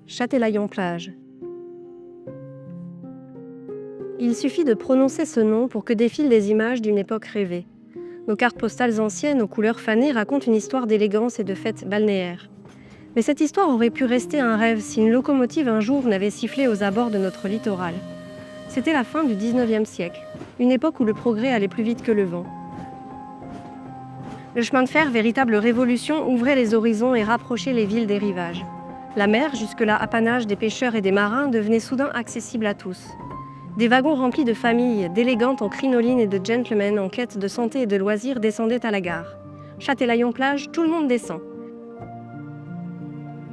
Châtelaillon-Plage. Il suffit de prononcer ce nom pour que défilent des images d'une époque rêvée. Nos cartes postales anciennes aux couleurs fanées racontent une histoire d'élégance et de fête balnéaire. Mais cette histoire aurait pu rester un rêve si une locomotive un jour n'avait sifflé aux abords de notre littoral. C'était la fin du 19e siècle, une époque où le progrès allait plus vite que le vent. Le chemin de fer, véritable révolution, ouvrait les horizons et rapprochait les villes des rivages. La mer, jusque-là apanage des pêcheurs et des marins, devenait soudain accessible à tous. Des wagons remplis de familles, d'élégantes en crinoline et de gentlemen en quête de santé et de loisirs descendaient à la gare. Châtelaillon-Plage, tout le monde descend.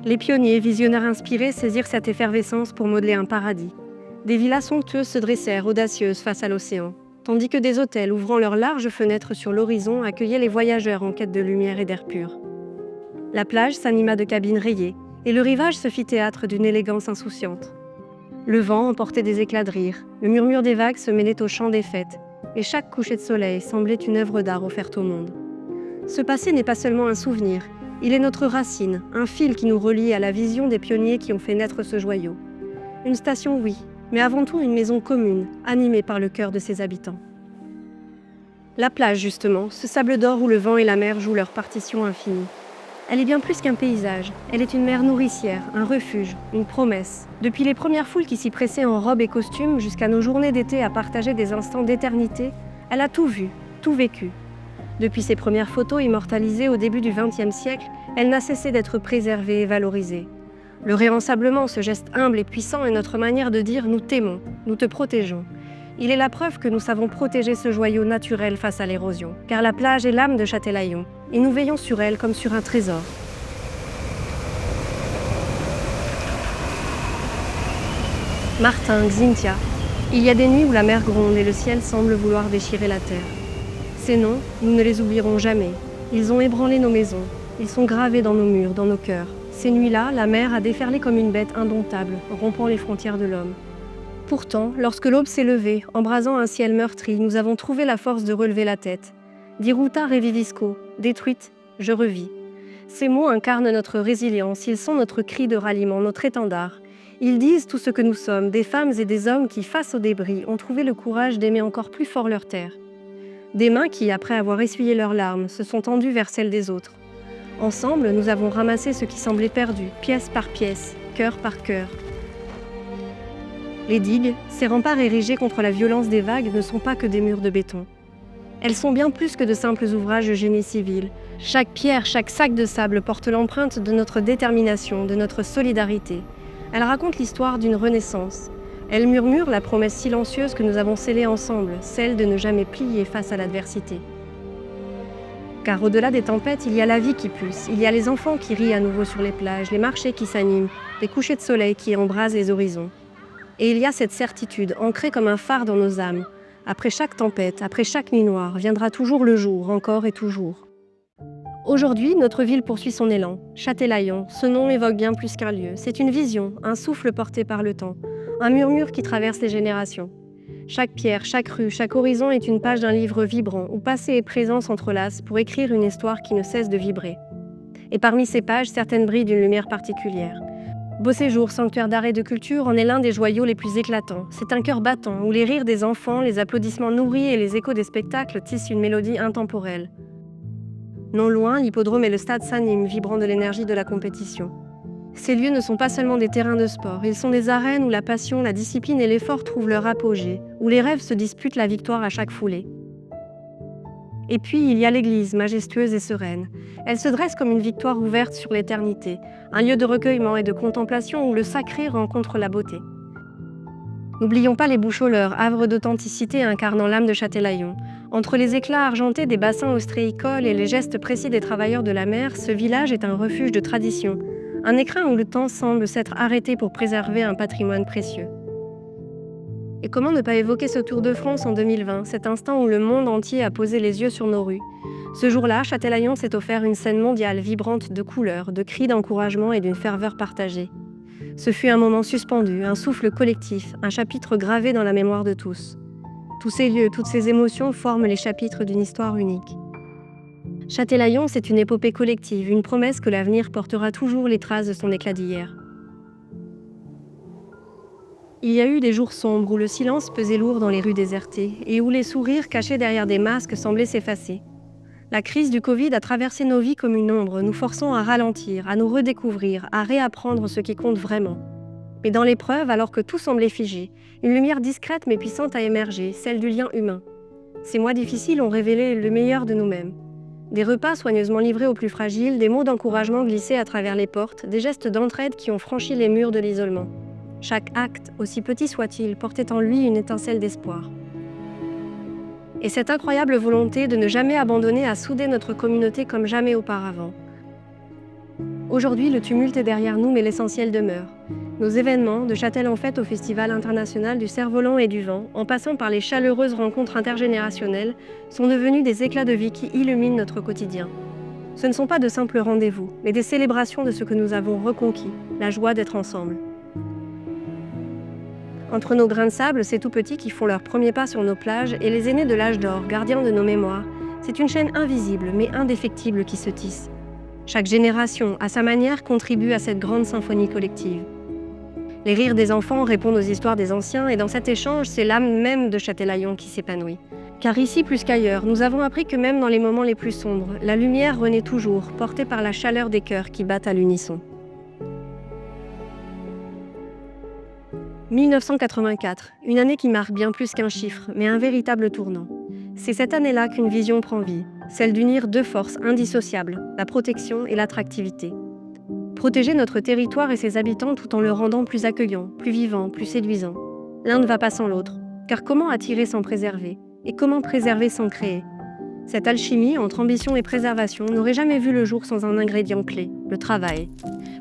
Les pionniers, visionnaires inspirés, saisirent cette effervescence pour modeler un paradis. Des villas somptueuses se dressèrent, audacieuses face à l'océan, tandis que des hôtels ouvrant leurs larges fenêtres sur l'horizon accueillaient les voyageurs en quête de lumière et d'air pur. La plage s'anima de cabines rayées, et le rivage se fit théâtre d'une élégance insouciante. Le vent emportait des éclats de rire, le murmure des vagues se mêlait au chant des fêtes, et chaque coucher de soleil semblait une œuvre d'art offerte au monde. Ce passé n'est pas seulement un souvenir, il est notre racine, un fil qui nous relie à la vision des pionniers qui ont fait naître ce joyau. Une station, oui, mais avant tout une maison commune, animée par le cœur de ses habitants. La plage, justement, ce sable d'or où le vent et la mer jouent leur partition infinie. Elle est bien plus qu'un paysage, elle est une mer nourricière, un refuge, une promesse. Depuis les premières foules qui s'y pressaient en robes et costumes jusqu'à nos journées d'été à partager des instants d'éternité, elle a tout vu, tout vécu. Depuis ses premières photos immortalisées au début du XXe siècle, elle n'a cessé d'être préservée et valorisée. Le réensablement, ce geste humble et puissant, est notre manière de dire « nous t'aimons, nous te protégeons ». Il est la preuve que nous savons protéger ce joyau naturel face à l'érosion, car la plage est l'âme de Châtelaillon, et nous veillons sur elle comme sur un trésor. Martin, Xynthia. Il y a des nuits où la mer gronde et le ciel semble vouloir déchirer la terre. Ces noms, nous ne les oublierons jamais. Ils ont ébranlé nos maisons, ils sont gravés dans nos murs, dans nos cœurs. Ces nuits-là, la mer a déferlé comme une bête indomptable, rompant les frontières de l'homme. Pourtant, lorsque l'aube s'est levée, embrasant un ciel meurtri, nous avons trouvé la force de relever la tête. Diruta revivisco, détruite, je revis. Ces mots incarnent notre résilience, ils sont notre cri de ralliement, notre étendard. Ils disent tout ce que nous sommes, des femmes et des hommes qui, face aux débris, ont trouvé le courage d'aimer encore plus fort leur terre. Des mains qui, après avoir essuyé leurs larmes, se sont tendues vers celles des autres. Ensemble, nous avons ramassé ce qui semblait perdu, pièce par pièce, cœur par cœur. Les digues, ces remparts érigés contre la violence des vagues, ne sont pas que des murs de béton. Elles sont bien plus que de simples ouvrages de génie civil. Chaque pierre, chaque sac de sable porte l'empreinte de notre détermination, de notre solidarité. Elles racontent l'histoire d'une renaissance. Elles murmurent la promesse silencieuse que nous avons scellée ensemble, celle de ne jamais plier face à l'adversité. Car au-delà des tempêtes, il y a la vie qui pulse, il y a les enfants qui rient à nouveau sur les plages, les marchés qui s'animent, les couchers de soleil qui embrasent les horizons. Et il y a cette certitude, ancrée comme un phare dans nos âmes. Après chaque tempête, après chaque nuit noire, viendra toujours le jour, encore et toujours. Aujourd'hui, notre ville poursuit son élan. Châtelaillon, ce nom évoque bien plus qu'un lieu. C'est une vision, un souffle porté par le temps, un murmure qui traverse les générations. Chaque pierre, chaque rue, chaque horizon est une page d'un livre vibrant, où passé et présent s'entrelacent pour écrire une histoire qui ne cesse de vibrer. Et parmi ces pages, certaines brillent d'une lumière particulière. Beau Séjour, sanctuaire d'art et de culture, en est l'un des joyaux les plus éclatants. C'est un cœur battant, où les rires des enfants, les applaudissements nourris et les échos des spectacles tissent une mélodie intemporelle. Non loin, l'hippodrome et le stade s'animent, vibrant de l'énergie de la compétition. Ces lieux ne sont pas seulement des terrains de sport, ils sont des arènes où la passion, la discipline et l'effort trouvent leur apogée, où les rêves se disputent la victoire à chaque foulée. Et puis, il y a l'église, majestueuse et sereine. Elle se dresse comme une victoire ouverte sur l'éternité, un lieu de recueillement et de contemplation où le sacré rencontre la beauté. N'oublions pas les Bouches-au-Leur, havre d'authenticité incarnant l'âme de Châtelaillon. Entre les éclats argentés des bassins ostréicoles et les gestes précis des travailleurs de la mer, ce village est un refuge de tradition, un écrin où le temps semble s'être arrêté pour préserver un patrimoine précieux. Et comment ne pas évoquer ce Tour de France en 2020, cet instant où le monde entier a posé les yeux sur nos rues. Ce jour-là, Châtelaillon s'est offert une scène mondiale vibrante de couleurs, de cris d'encouragement et d'une ferveur partagée. Ce fut un moment suspendu, un souffle collectif, un chapitre gravé dans la mémoire de tous. Tous ces lieux, toutes ces émotions forment les chapitres d'une histoire unique. Châtelaillon, c'est une épopée collective, une promesse que l'avenir portera toujours les traces de son éclat d'hier. Il y a eu des jours sombres où le silence pesait lourd dans les rues désertées et où les sourires cachés derrière des masques semblaient s'effacer. La crise du Covid a traversé nos vies comme une ombre, nous forçant à ralentir, à nous redécouvrir, à réapprendre ce qui compte vraiment. Mais dans l'épreuve, alors que tout semblait figé, une lumière discrète mais puissante a émergé, celle du lien humain. Ces mois difficiles ont révélé le meilleur de nous-mêmes. Des repas soigneusement livrés aux plus fragiles, des mots d'encouragement glissés à travers les portes, des gestes d'entraide qui ont franchi les murs de l'isolement. Chaque acte, aussi petit soit-il, portait en lui une étincelle d'espoir. Et cette incroyable volonté de ne jamais abandonner a soudé notre communauté comme jamais auparavant. Aujourd'hui, le tumulte est derrière nous, mais l'essentiel demeure. Nos événements, de Châtel en Fête au Festival international du cerf-volant et du vent, en passant par les chaleureuses rencontres intergénérationnelles, sont devenus des éclats de vie qui illuminent notre quotidien. Ce ne sont pas de simples rendez-vous, mais des célébrations de ce que nous avons reconquis, la joie d'être ensemble. Entre nos grains de sable, ces tout-petits qui font leurs premiers pas sur nos plages, et les aînés de l'âge d'or, gardiens de nos mémoires, c'est une chaîne invisible mais indéfectible qui se tisse. Chaque génération, à sa manière, contribue à cette grande symphonie collective. Les rires des enfants répondent aux histoires des anciens, et dans cet échange, c'est l'âme même de Châtelaillon qui s'épanouit. Car ici, plus qu'ailleurs, nous avons appris que même dans les moments les plus sombres, la lumière renaît toujours, portée par la chaleur des cœurs qui battent à l'unisson. 1984, une année qui marque bien plus qu'un chiffre, mais un véritable tournant. C'est cette année-là qu'une vision prend vie, celle d'unir deux forces indissociables, la protection et l'attractivité. Protéger notre territoire et ses habitants tout en le rendant plus accueillant, plus vivant, plus séduisant. L'un ne va pas sans l'autre, car comment attirer sans préserver? Et comment préserver sans créer? Cette alchimie entre ambition et préservation n'aurait jamais vu le jour sans un ingrédient clé, le travail.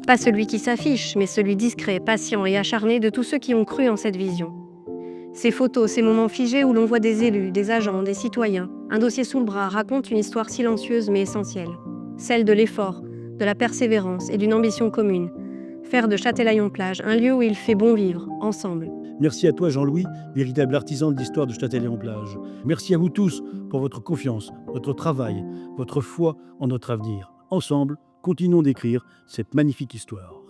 Pas celui qui s'affiche, mais celui discret, patient et acharné de tous ceux qui ont cru en cette vision. Ces photos, ces moments figés où l'on voit des élus, des agents, des citoyens, un dossier sous le bras, racontent une histoire silencieuse mais essentielle. Celle de l'effort, de la persévérance et d'une ambition commune. Faire de Châtelaillon-Plage un lieu où il fait bon vivre, ensemble. Merci à toi Jean-Louis, véritable artisan de l'histoire de Châtelaillon-Plage. Merci à vous tous pour votre confiance, votre travail, votre foi en notre avenir. Ensemble, continuons d'écrire cette magnifique histoire.